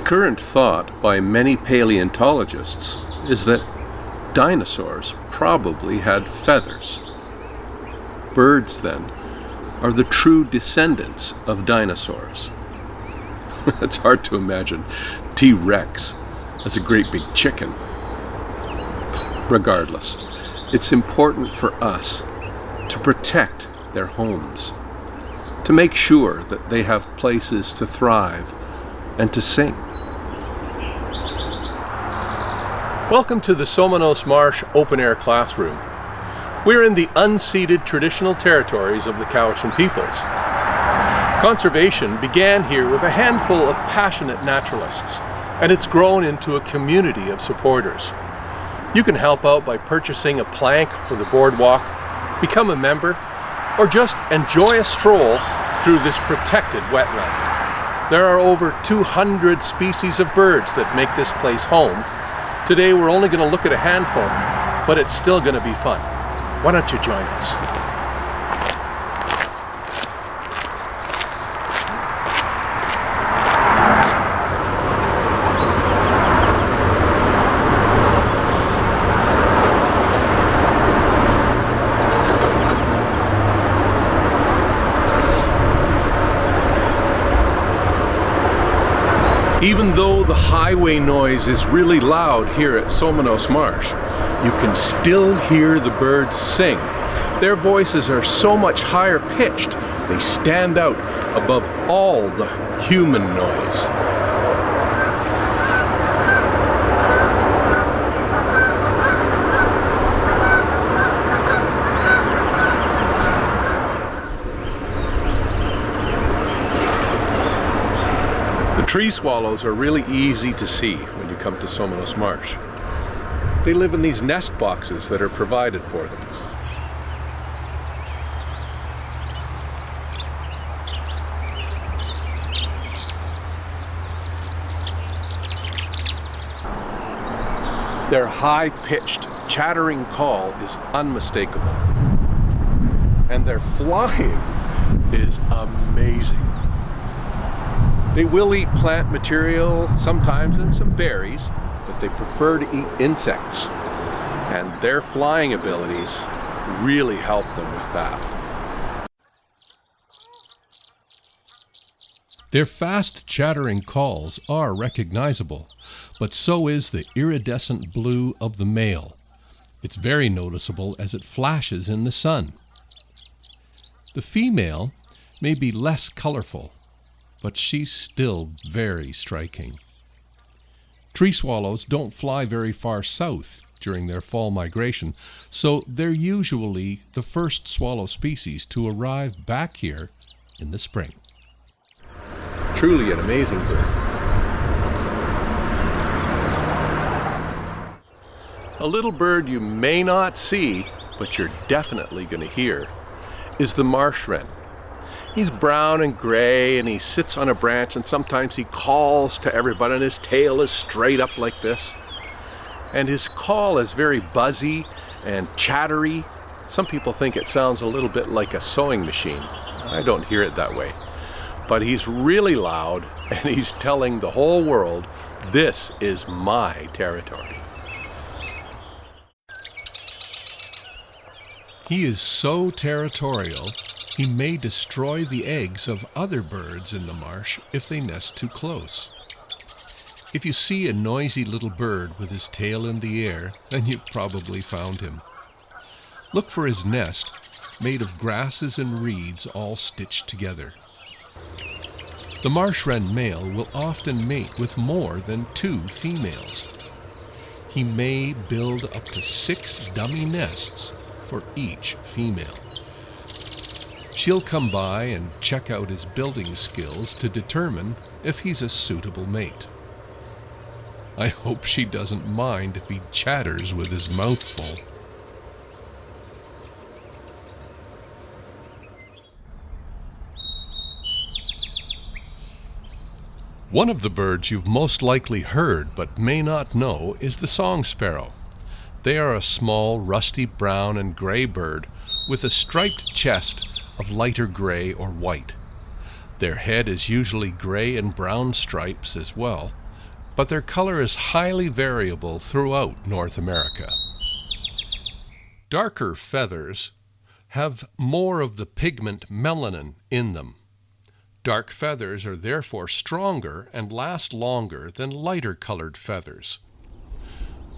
current thought by many paleontologists is that dinosaurs probably had feathers. Birds, then, are the true descendants of dinosaurs. It's hard to imagine T-Rex as a great big chicken. Regardless, it's important for us to protect their homes, to make sure that they have places to thrive and to sing. Welcome to the Somenos Marsh open-air classroom. We're in the unceded traditional territories of the Cowichan peoples. Conservation began here with a handful of passionate naturalists, and it's grown into a community of supporters. You can help out by purchasing a plank for the boardwalk, become a member, or just enjoy a stroll through this protected wetland. There are over 200 species of birds that make this place home. Today we're only going to look at a handful, but it's still going to be fun. Why don't you join us? Even though the highway noise is really loud here at Somenos Marsh, you can still hear the birds sing. Their voices are so much higher pitched, they stand out above all the human noise. Tree swallows are really easy to see when you come to Somenos Marsh. They live in these nest boxes that are provided for them. Their high-pitched, chattering call is unmistakable. And their flying is amazing. They will eat plant material sometimes and some berries, but they prefer to eat insects. And their flying abilities really help them with that. Their fast chattering calls are recognizable, but so is the iridescent blue of the male. It's very noticeable as it flashes in the sun. The female may be less colorful, but she's still very striking. Tree swallows don't fly very far south during their fall migration, so they're usually the first swallow species to arrive back here in the spring. Truly an amazing bird. A little bird you may not see, but you're definitely going to hear, is the Marsh Wren. He's brown and gray, and he sits on a branch, and sometimes he calls to everybody, and his tail is straight up like this. And his call is very buzzy and chattery. Some people think it sounds a little bit like a sewing machine. I don't hear it that way. But he's really loud, and he's telling the whole world, this is my territory. He is so territorial, he may destroy the eggs of other birds in the marsh if they nest too close. If you see a noisy little bird with his tail in the air, then you've probably found him. Look for his nest, made of grasses and reeds all stitched together. The marsh wren male will often mate with more than 2 females. He may build up to 6 dummy nests for each female. She'll come by and check out his building skills to determine if he's a suitable mate. I hope she doesn't mind if he chatters with his mouth full. One of the birds you've most likely heard but may not know is the song sparrow. They are a small, rusty brown and gray bird with a striped chest of lighter gray or white. Their head is usually gray and brown stripes as well, but their color is highly variable throughout North America. Darker feathers have more of the pigment melanin in them. Dark feathers are therefore stronger and last longer than lighter colored feathers.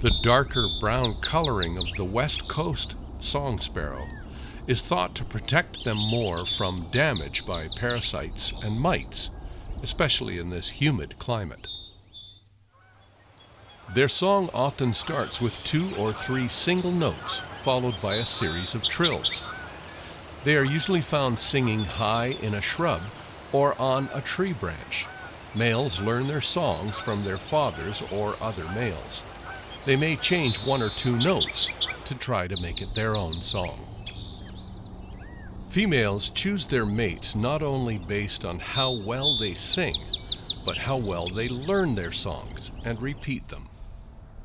The darker brown coloring of the West Coast song sparrow is thought to protect them more from damage by parasites and mites, especially in this humid climate. Their song often starts with 2 or 3 single notes, followed by a series of trills. They are usually found singing high in a shrub or on a tree branch. Males learn their songs from their fathers or other males. They may change 1 or 2 notes to try to make it their own song. Females choose their mates not only based on how well they sing, but how well they learn their songs and repeat them.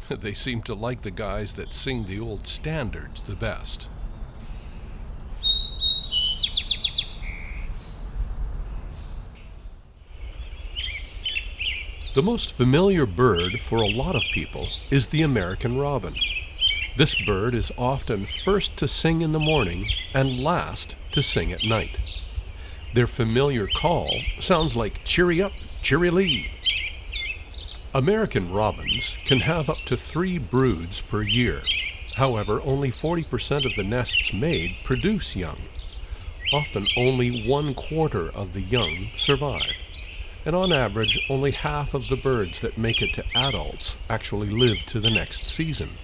They seem to like the guys that sing the old standards the best. The most familiar bird for a lot of people is the American robin. This bird is often first to sing in the morning and last to sing at night. Their familiar call sounds like cheery up, cheery lee. American robins can have up to 3 broods per year. However, only 40% of the nests made produce young. Often only 1/4 of the young survive. And on average, only half of the birds that make it to adults actually live to the next season.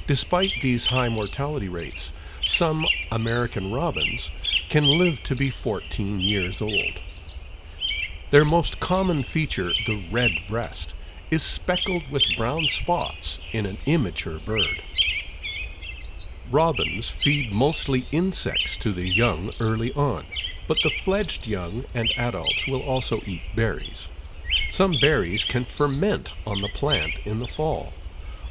Despite these high mortality rates, some American robins can live to be 14 years old. Their most common feature, the red breast, is speckled with brown spots in an immature bird. Robins feed mostly insects to the young early on, but the fledged young and adults will also eat berries. Some berries can ferment on the plant in the fall.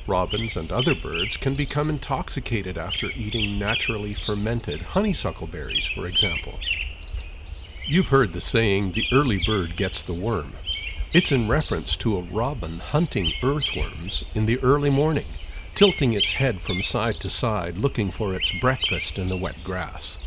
Robins and other birds can become intoxicated after eating naturally fermented honeysuckle berries, for example. You've heard the saying, the early bird gets the worm. It's in reference to a robin hunting earthworms in the early morning, tilting its head from side to side looking for its breakfast in the wet grass.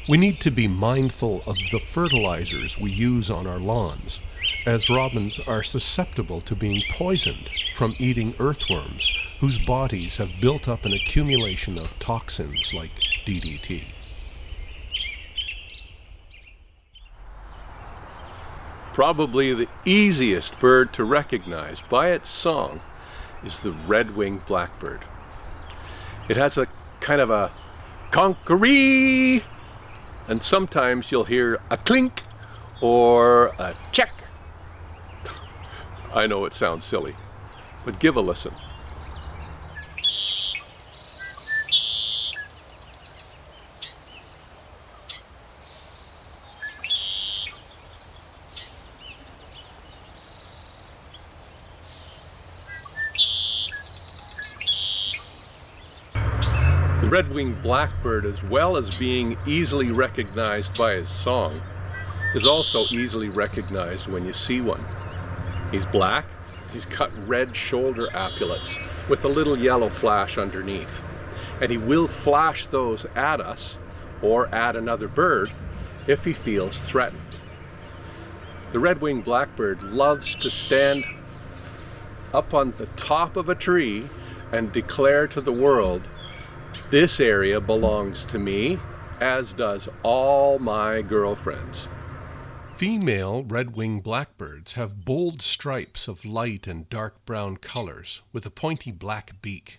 We need to be mindful of the fertilizers we use on our lawns, as robins are susceptible to being poisoned from eating earthworms whose bodies have built up an accumulation of toxins like DDT. Probably the easiest bird to recognize by its song is the red-winged blackbird. It has a kind of a conkeree, and sometimes you'll hear a clink or a check. I know it sounds silly, but give a listen. The red-winged blackbird, as well as being easily recognized by his song, is also easily recognized when you see one. He's black, he's got red shoulder epaulets with a little yellow flash underneath. And he will flash those at us or at another bird if he feels threatened. The red-winged blackbird loves to stand up on the top of a tree and declare to the world, "This area belongs to me, as does all my girlfriends." Female red-winged blackbirds have bold stripes of light and dark brown colors with a pointy black beak.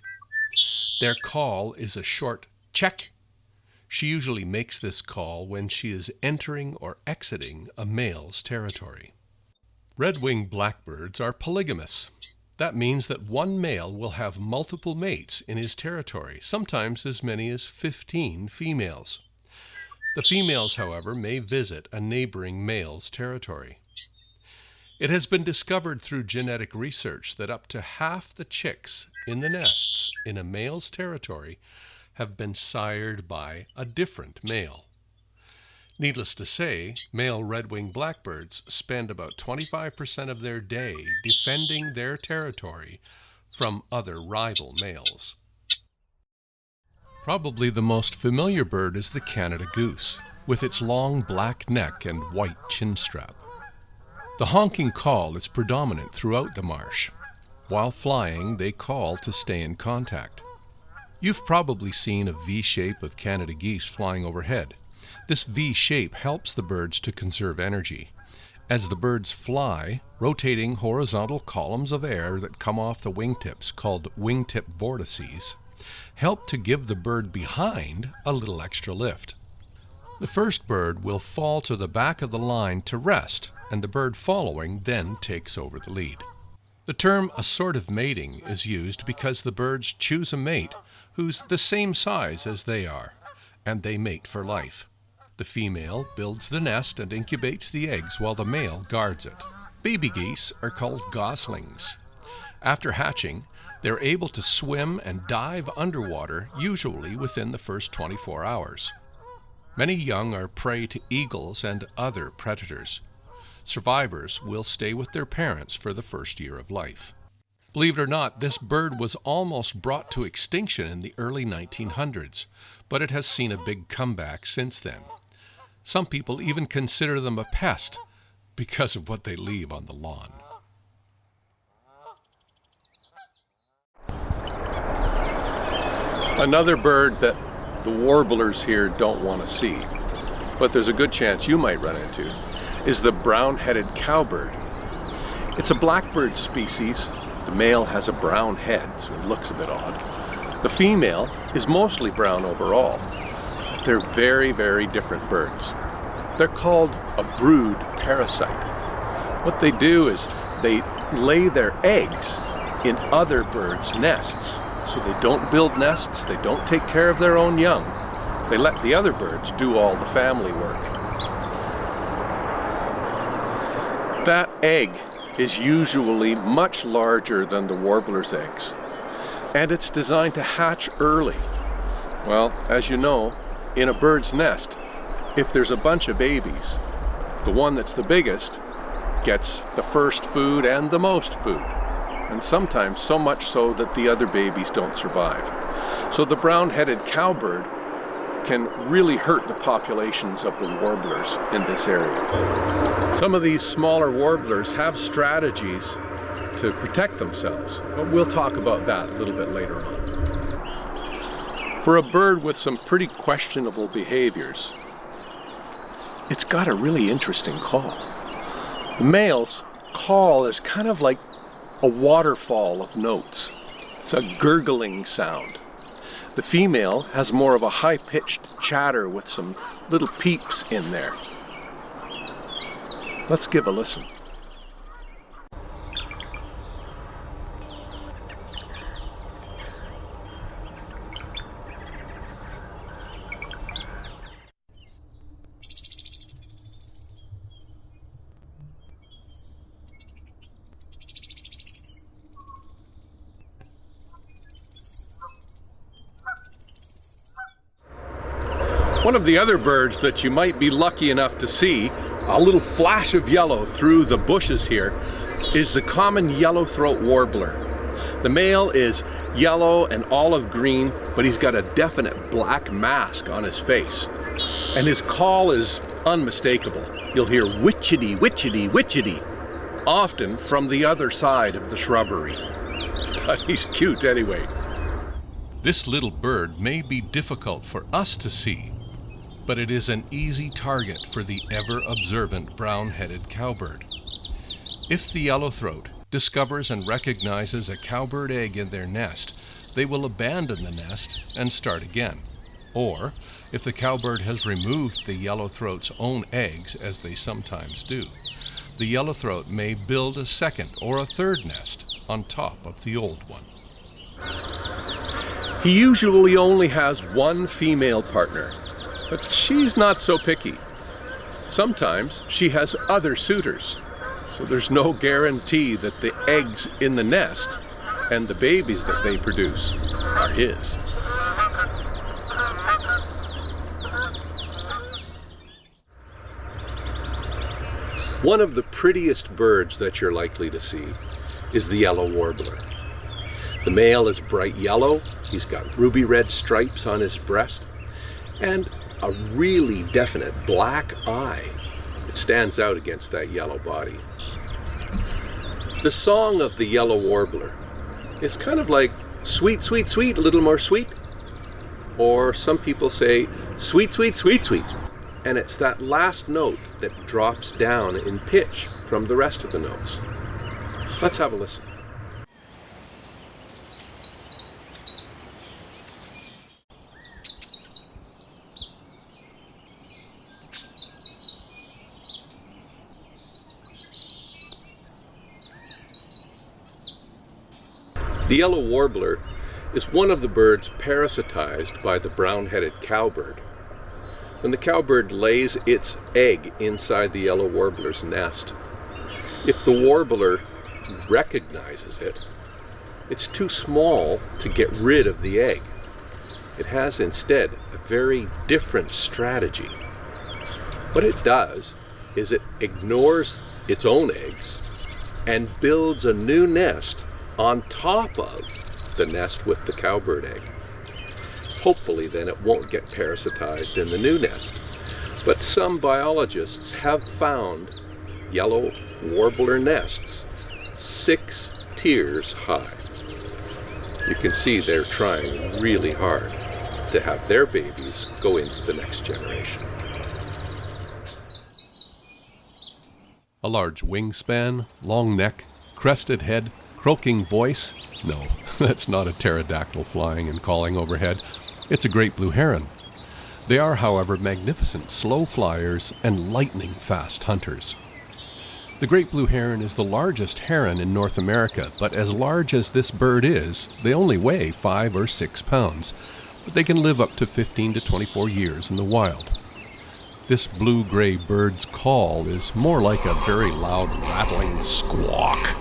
Their call is a short check. She usually makes this call when she is entering or exiting a male's territory. Red-winged blackbirds are polygamous. That means that one male will have multiple mates in his territory, sometimes as many as 15 females. The females, however, may visit a neighboring male's territory. It has been discovered through genetic research that up to half the chicks in the nests in a male's territory have been sired by a different male. Needless to say, male red-winged blackbirds spend about 25% of their day defending their territory from other rival males. Probably the most familiar bird is the Canada goose, with its long black neck and white chin strap. The honking call is predominant throughout the marsh. While flying, they call to stay in contact. You've probably seen a V shape of Canada geese flying overhead. This V shape helps the birds to conserve energy. As the birds fly, rotating horizontal columns of air that come off the wingtips, called wingtip vortices, help to give the bird behind a little extra lift. The first bird will fall to the back of the line to rest, and the bird following then takes over the lead. The term assortive mating is used because the birds choose a mate who's the same size as they are, and they mate for life. The female builds the nest and incubates the eggs while the male guards it. Baby geese are called goslings. After hatching, they're able to swim and dive underwater, usually within the first 24 hours. Many young are prey to eagles and other predators. Survivors will stay with their parents for the first year of life. Believe it or not, this bird was almost brought to extinction in the early 1900s, but it has seen a big comeback since then. Some people even consider them a pest because of what they leave on the lawn. Another bird that the warblers here don't want to see, but there's a good chance you might run into, is the brown-headed cowbird. It's a blackbird species. The male has a brown head, so it looks a bit odd. The female is mostly brown overall. They're very, very different birds. They're called a brood parasite. What they do is they lay their eggs in other birds' nests. So they don't build nests, they don't take care of their own young. They let the other birds do all the family work. That egg is usually much larger than the warbler's eggs, and it's designed to hatch early. Well, as you know, in a bird's nest, if there's a bunch of babies, the one that's the biggest gets the first food and the most food, and sometimes so much so that the other babies don't survive. So the brown-headed cowbird can really hurt the populations of the warblers in this area. Some of these smaller warblers have strategies to protect themselves, but we'll talk about that a little bit later on. For a bird with some pretty questionable behaviors, it's got a really interesting call. The male's call is kind of like a waterfall of notes. It's a gurgling sound. The female has more of a high-pitched chatter with some little peeps in there. Let's give a listen. One of the other birds that you might be lucky enough to see, a little flash of yellow through the bushes here, is the common yellowthroat warbler. The male is yellow and olive green, but he's got a definite black mask on his face. And his call is unmistakable. You'll hear witchety, witchety, witchety, often from the other side of the shrubbery. But he's cute anyway. This little bird may be difficult for us to see, but it is an easy target for the ever-observant brown-headed cowbird. If the yellowthroat discovers and recognizes a cowbird egg in their nest, they will abandon the nest and start again. Or, if the cowbird has removed the yellowthroat's own eggs, as they sometimes do, the yellowthroat may build a second or a third nest on top of the old one. He usually only has one female partner, but she's not so picky. Sometimes she has other suitors, so there's no guarantee that the eggs in the nest and the babies that they produce are his. One of the prettiest birds that you're likely to see is the yellow warbler. The male is bright yellow, he's got ruby red stripes on his breast, and a really definite black eye. It stands out against that yellow body. The song of the yellow warbler is kind of like sweet, sweet, sweet, a little more sweet. Or some people say sweet, sweet, sweet, sweet. And it's that last note that drops down in pitch from the rest of the notes. Let's have a listen. The yellow warbler is one of the birds parasitized by the brown-headed cowbird. When the cowbird lays its egg inside the yellow warbler's nest, if the warbler recognizes it, it's too small to get rid of the egg. It has instead a very different strategy. What it does is it ignores its own eggs and builds a new nest on top of the nest with the cowbird egg. Hopefully then it won't get parasitized in the new nest. But some biologists have found yellow warbler nests 6 tiers high. You can see they're trying really hard to have their babies go into the next generation. A large wingspan, long neck, crested head, croaking voice? No, that's not a pterodactyl flying and calling overhead. It's a great blue heron. They are, however, magnificent slow flyers and lightning-fast hunters. The great blue heron is the largest heron in North America, but as large as this bird is, they only weigh 5 or 6 pounds, but they can live up to 15 to 24 years in the wild. This blue-gray bird's call is more like a very loud rattling squawk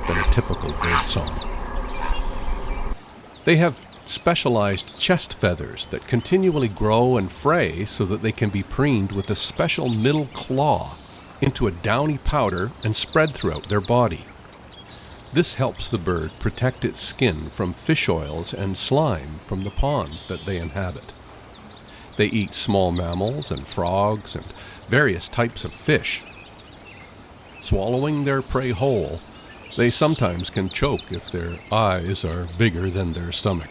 than a typical bird song. They have specialized chest feathers that continually grow and fray so that they can be preened with a special middle claw into a downy powder and spread throughout their body. This helps the bird protect its skin from fish oils and slime from the ponds that they inhabit. They eat small mammals and frogs and various types of fish. Swallowing their prey whole, they sometimes can choke if their eyes are bigger than their stomach.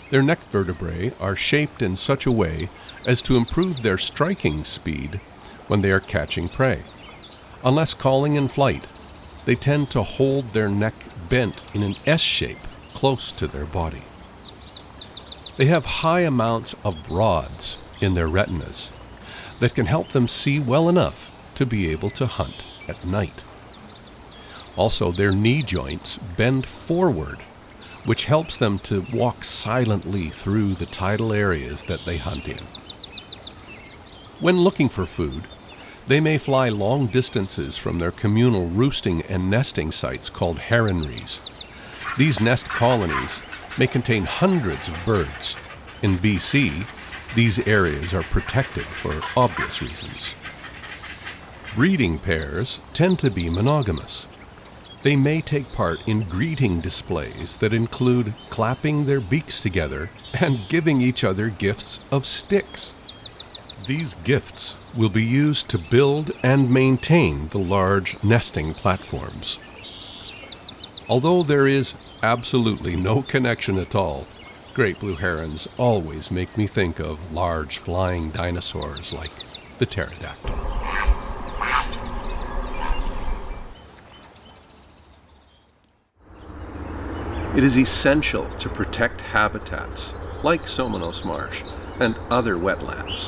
Their neck vertebrae are shaped in such a way as to improve their striking speed when they are catching prey. Unless calling in flight, they tend to hold their neck bent in an S shape close to their body. They have high amounts of rods in their retinas that can help them see well enough to be able to hunt at night. Also, their knee joints bend forward, which helps them to walk silently through the tidal areas that they hunt in. When looking for food, they may fly long distances from their communal roosting and nesting sites called heronries. These nest colonies may contain hundreds of birds. In BC, these areas are protected for obvious reasons. Breeding pairs tend to be monogamous. They may take part in greeting displays that include clapping their beaks together and giving each other gifts of sticks. These gifts will be used to build and maintain the large nesting platforms. Although there is absolutely no connection at all, great blue herons always make me think of large flying dinosaurs like the pterodactyl. It is essential to protect habitats like Somenos Marsh and other wetlands,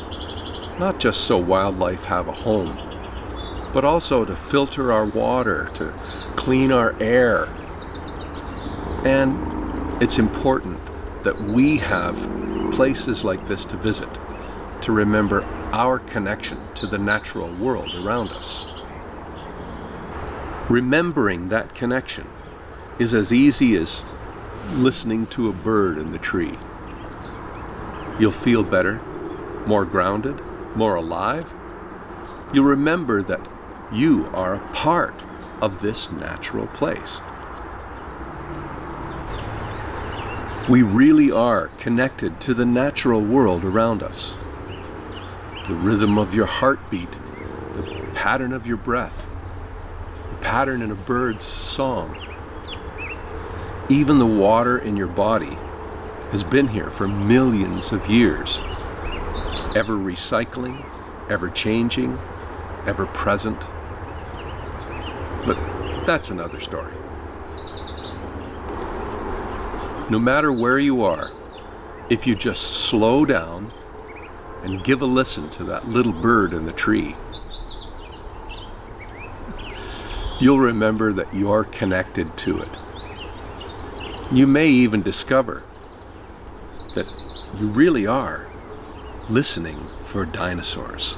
not just so wildlife have a home, but also to filter our water, to clean our air. And it's important that we have places like this to visit, to remember our connection to the natural world around us. Remembering that connection is as easy as listening to a bird in the tree. You'll feel better, more grounded, more alive, you'll remember that you are a part of this natural place. We really are connected to the natural world around us. The rhythm of your heartbeat, the pattern of your breath, the pattern in a bird's song. Even the water in your body has been here for millions of years, ever recycling, ever changing, ever present. But that's another story. No matter where you are, if you just slow down and give a listen to that little bird in the tree, you'll remember that you're connected to it. You may even discover that you really are listening for dinosaurs.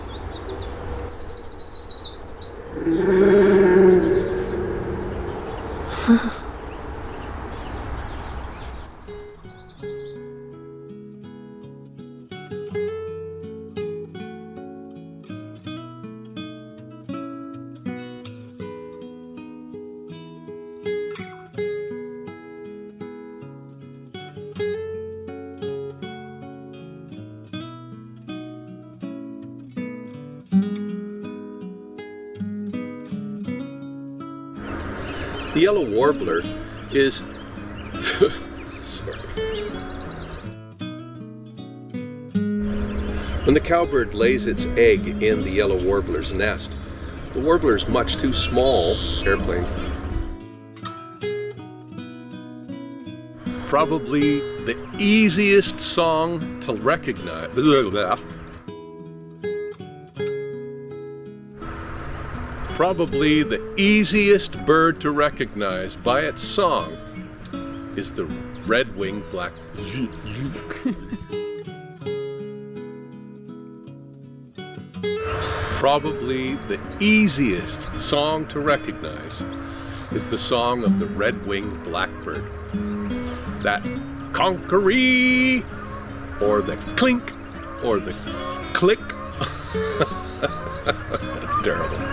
The yellow warbler is When the cowbird lays its egg in the yellow warbler's nest, the warbler is much too small. Airplane. Probably the easiest song to recognize. Probably the easiest bird to recognize by its song is the red-winged black. Probably the easiest song to recognize is the song of the red-winged blackbird. That conqueree, or the clink, or the click. That's terrible.